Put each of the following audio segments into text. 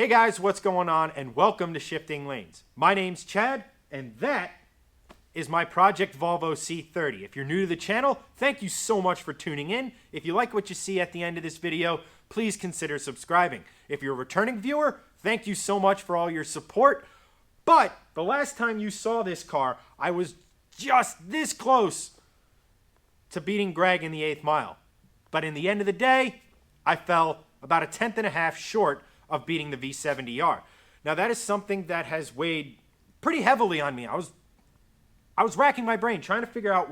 Hey guys, what's going on? And welcome to Shifting Lanes. My name's Chad, and that is my Project Volvo C30. If you're new to the channel, thank you so much for tuning in. If you like what you see at the end of this video, please consider subscribing. If you're a returning viewer, thank you so much for all your support. But the last time you saw this car, I was just this close to beating Greg in the 8th mile. But in the end of the day, I fell about a 10th and a half short of beating the V70R. Now that is something that has weighed pretty heavily on me. I was racking my brain trying to figure out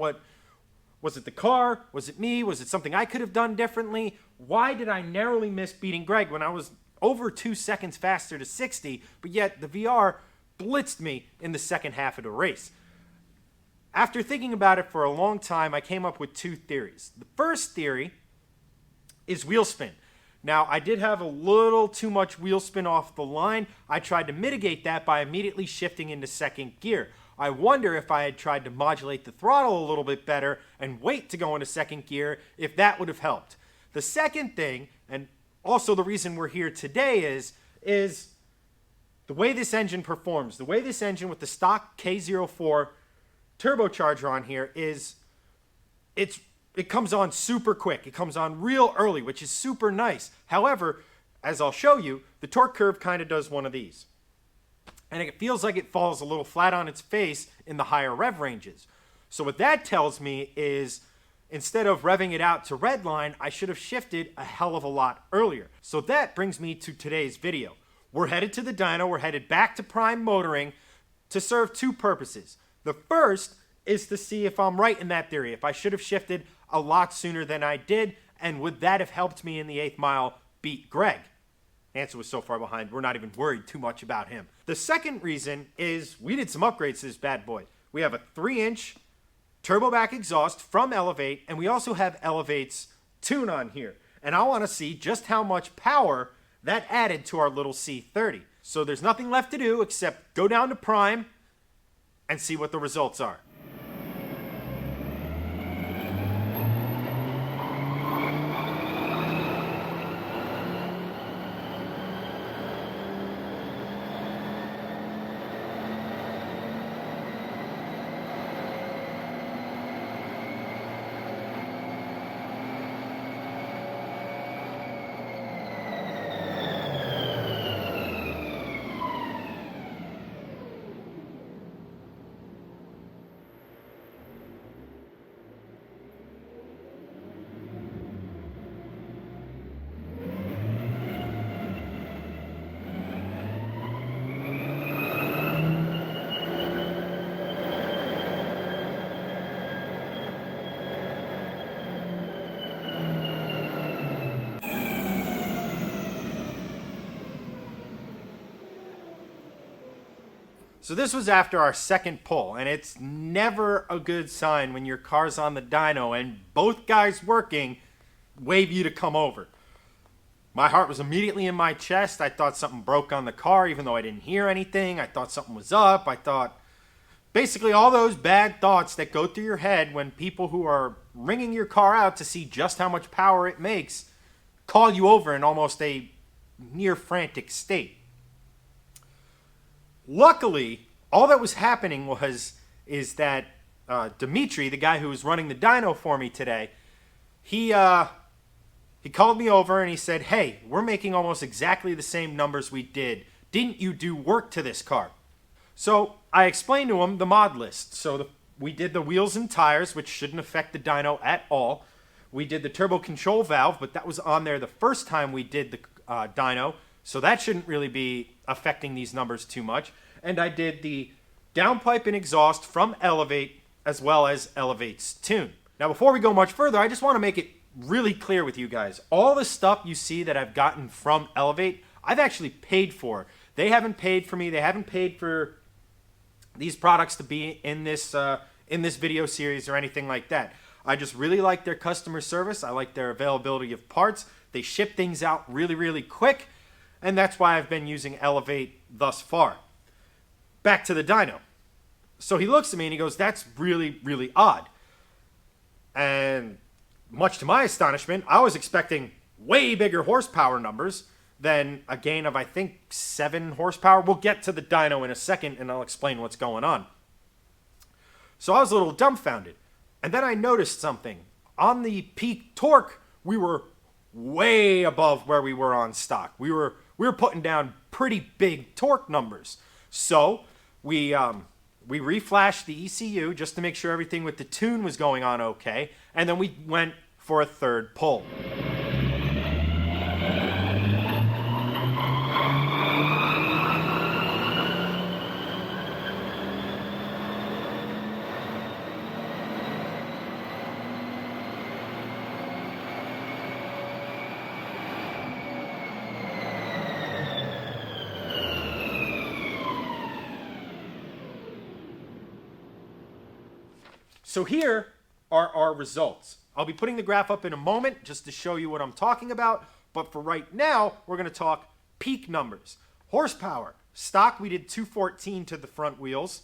was it the car? Was it me? Was it something I could have done differently? Why did I narrowly miss beating Greg when I was over 2 seconds faster to 60, but yet the VR blitzed me in the second half of the race? After thinking about it for a long time, I came up with 2 theories. The first theory is wheel spin. Now, I did have a little too much wheel spin off the line. I tried to mitigate that by immediately shifting into second gear. I wonder if I had tried to modulate the throttle a little bit better and wait to go into second gear, if that would have helped. The second thing, and also the reason we're here today, is the way this engine performs. The way this engine with the stock K04 turbocharger on here it comes on super quick. It comes on real early, which is super nice. However, as I'll show you, the torque curve kind of does one of these. And it feels like it falls a little flat on its face in the higher rev ranges. So what that tells me is instead of revving it out to redline, I should have shifted a hell of a lot earlier. So that brings me to today's video. We're headed to the dyno. We're headed back to prime motoring to serve 2 purposes. The first is to see if I'm right in that theory, if I should have shifted a lot sooner than I did, and would that have helped me in the 8th mile beat Greg? Answer was so far behind, we're not even worried too much about him. The second reason is we did some upgrades to this bad boy. We have a 3-inch turbo back exhaust from Elevate, and we also have Elevate's tune on here. And I want to see just how much power that added to our little C30. So there's nothing left to do except go down to prime and see what the results are. So this was after our second pull, and it's never a good sign when your car's on the dyno and both guys working wave you to come over. My heart was immediately in my chest. I thought something broke on the car even though I didn't hear anything. I thought something was up. I thought basically all those bad thoughts that go through your head when people who are ringing your car out to see just how much power it makes call you over in almost a near frantic state. Luckily, all that was happening is that Dimitri, the guy who was running the dyno for me today, he called me over and he said, "Hey, we're making almost exactly the same numbers we did. Didn't you do work to this car?" So I explained to him the mod list. So we did the wheels and tires, which shouldn't affect the dyno at all. We did the turbo control valve, but that was on there the first time we did the dyno. So that shouldn't really be affecting these numbers too much. And I did the downpipe and exhaust from Elevate as well as Elevate's tune. Now before we go much further, I just want to make it really clear with you guys. All the stuff you see that I've gotten from Elevate, I've actually paid for. They haven't paid for me. They haven't paid for these products to be in this video series or anything like that. I just really like their customer service. I like their availability of parts. They ship things out really, really quick. And that's why I've been using Elevate thus far. Back to the dyno. So he looks at me and he goes, "That's really, really odd." And much to my astonishment, I was expecting way bigger horsepower numbers. then a gain of, I think, 7 horsepower. We'll get to the dyno in a second, and I'll explain what's going on. So I was a little dumbfounded. And then I noticed something. On the peak torque, we were way above where we were on stock. We were putting down pretty big torque numbers. So we reflashed the ECU just to make sure everything with the tune was going on okay, and then we went for a third pull. So here are our results. I'll be putting the graph up in a moment just to show you what I'm talking about, but for right now, we're going to talk peak numbers. Horsepower. Stock, we did 214 to the front wheels.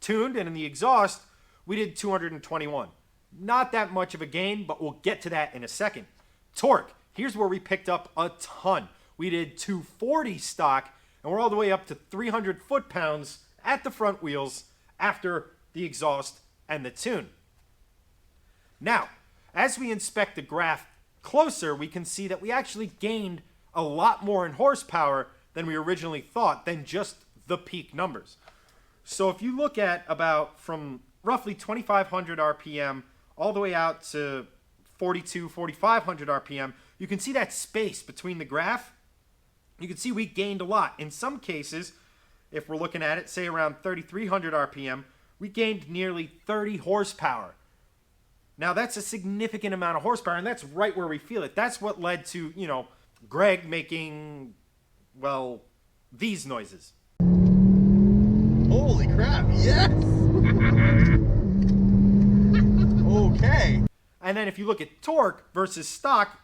Tuned, and in the exhaust, we did 221. Not that much of a gain, but we'll get to that in a second. Torque. Here's where we picked up a ton. We did 240 stock, and we're all the way up to 300 foot-pounds at the front wheels after the exhaust and the tune. Now, as we inspect the graph closer, we can see that we actually gained a lot more in horsepower than we originally thought, than just the peak numbers. So if you look at about from roughly 2,500 RPM all the way out to 4,500 RPM, you can see that space between the graph. You can see we gained a lot. In some cases, if we're looking at it, say around 3,300 RPM, we gained nearly 30 horsepower. Now, that's a significant amount of horsepower, and that's right where we feel it. That's what led to, Greg making, well, these noises. Holy crap, yes! Okay. And then if you look at torque versus stock,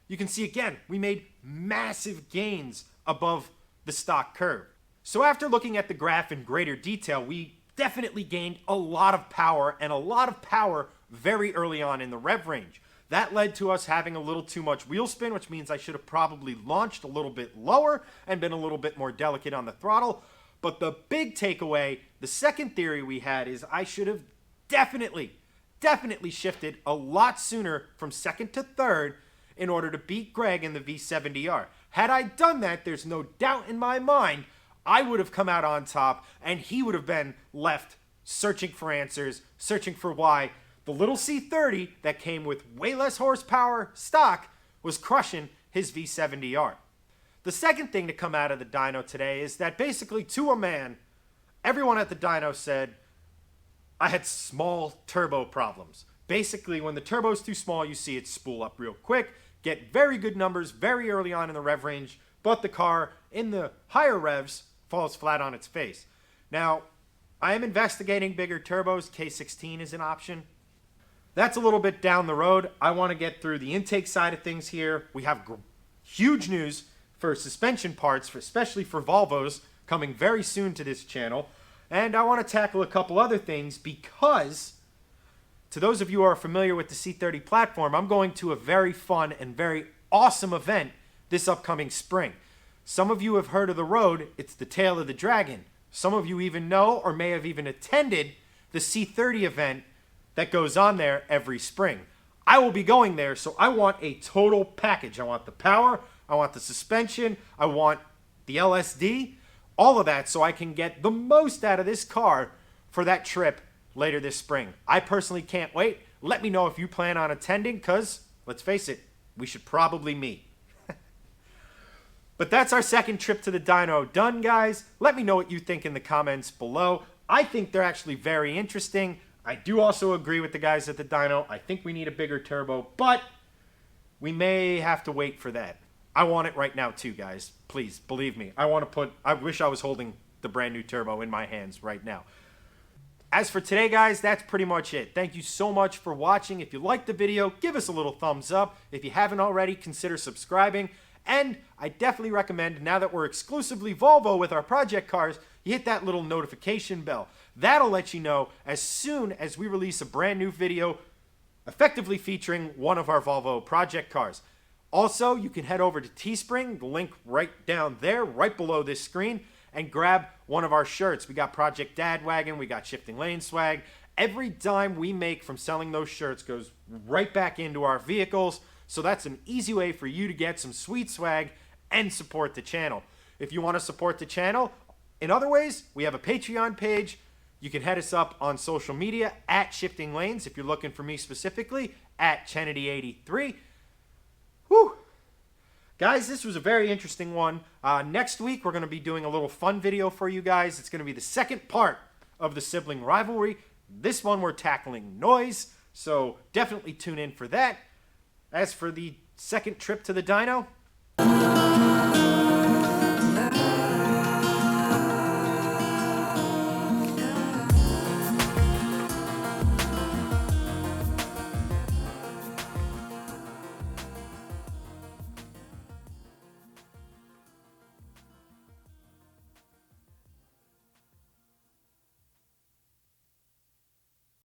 you can see again, we made massive gains above the stock curve. So after looking at the graph in greater detail, we definitely gained a lot of power, and a lot of power very early on in the rev range. That led to us having a little too much wheel spin, which means I should have probably launched a little bit lower and been a little bit more delicate on the throttle. But the big takeaway, the second theory we had, is I should have definitely shifted a lot sooner from second to third in order to beat Greg in the V70R. Had I done that, there's no doubt in my mind I would have come out on top, and he would have been left searching for answers, searching for why the little C30 that came with way less horsepower stock was crushing his V70R. The second thing to come out of the dyno today is that basically, to a man, everyone at the dyno said I had small turbo problems. Basically, when the turbo's too small, you see it spool up real quick, get very good numbers very early on in the rev range, but the car in the higher revs falls flat on its face. Now, I am investigating bigger turbos. K16 is an option. That's a little bit down the road. I want to get through the intake side of things here. We have huge news for suspension parts, especially for Volvos, coming very soon to this channel. And I want to tackle a couple other things because, to those of you who are familiar with the C30 platform, I'm going to a very fun and very awesome event this upcoming spring. Some of you have heard of the road. It's the Tail of the Dragon. Some of you even know or may have even attended the C30 event that goes on there every spring. I will be going there, so I want a total package. I want the power, I want the suspension, I want the LSD, all of that, so I can get the most out of this car for that trip later this spring. I personally can't wait. Let me know if you plan on attending, because, let's face it, we should probably meet. But that's our second trip to the dyno done, guys. Let me know what you think in the comments below. I think they're actually very interesting. I do also agree with the guys at the dyno. I think we need a bigger turbo, but we may have to wait for that. I want it right now too, guys. Please, believe me. I wish I was holding the brand new turbo in my hands right now. As for today, guys, that's pretty much it. Thank you so much for watching. If you liked the video, give us a little thumbs up. If you haven't already, consider subscribing. And I definitely recommend, now that we're exclusively Volvo with our project cars, you hit that little notification bell. That'll let you know as soon as we release a brand new video effectively featuring one of our Volvo project cars. Also, you can head over to Teespring, the link right down there, right below this screen, and grab one of our shirts. We got Project Dadwagon, we got Shifting Lane swag. Every dime we make from selling those shirts goes right back into our vehicles, so that's an easy way for you to get some sweet swag and support the channel. If you want to support the channel in other ways, we have a Patreon page. You can head us up on social media at Shifting Lanes. If you're looking for me specifically, at Kennedy83. Whew. Guys, this was a very interesting one. Next week, we're going to be doing a little fun video for you guys. It's going to be the second part of the sibling rivalry. This one, we're tackling noise, so definitely tune in for that. As for the second trip to the dyno,